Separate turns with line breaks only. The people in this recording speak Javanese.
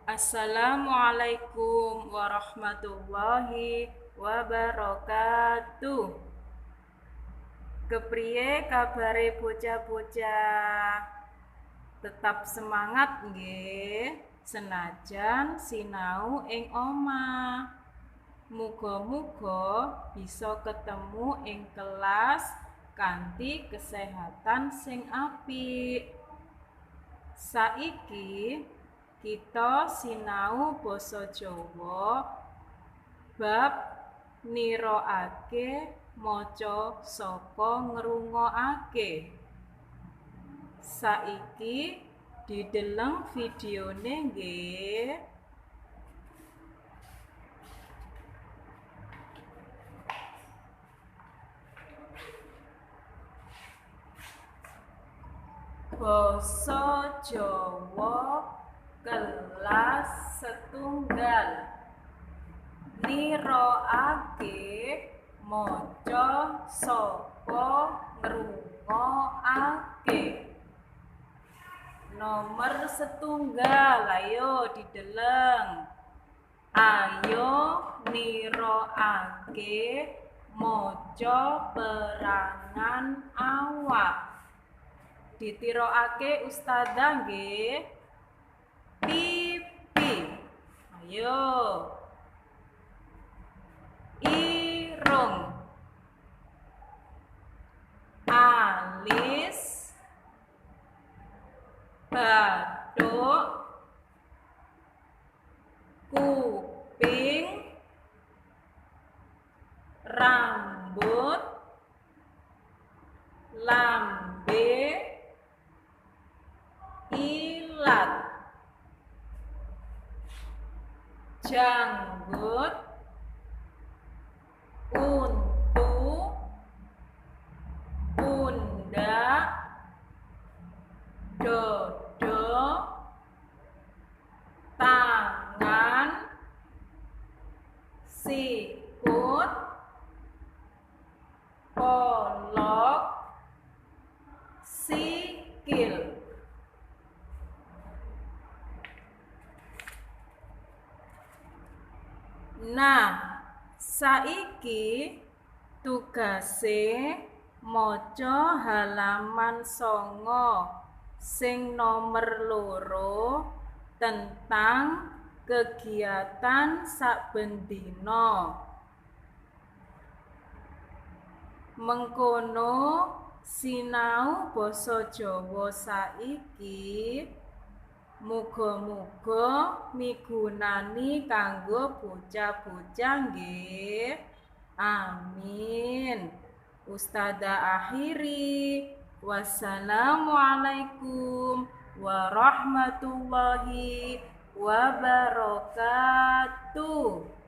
Assalamualaikum warahmatullahi wabarakatuh. Kepriye kabare bocah-bocah? Tetap semangat nggih, senajan sinau ing omah. Muga-muga bisa ketemu ing kelas kanthi kesehatan sing apik. Saiki kita sinau basa Jawa bab niroake maca saka ngrungokake. Saiki dideleng videone nggih. Basa Jawa kelas setunggal. Niroake maca saka ngrungokake. Nomor setunggal, ayo dideleng. Ayo niroake maca perangan awak. Ditiroake ustadzah nggih. Pipi. Ayo. Irung. Alis. Bathuk. Kuping. Rambut. Lambe. Ilat. Janggut. Untu. Pundak. Dodo. Tangan. Sikut. Kolok. Sikil. Nah, saiki tugase maca halaman 9 sing nomor 2 tentang kegiatan saben dina. Mengkono sinau basa Jawa saiki muga-muga migunani kanggo bocah-bocah nggih. Amin. Ustadzah akhiri. Wassalamualaikum warahmatullahi wabarakatuh.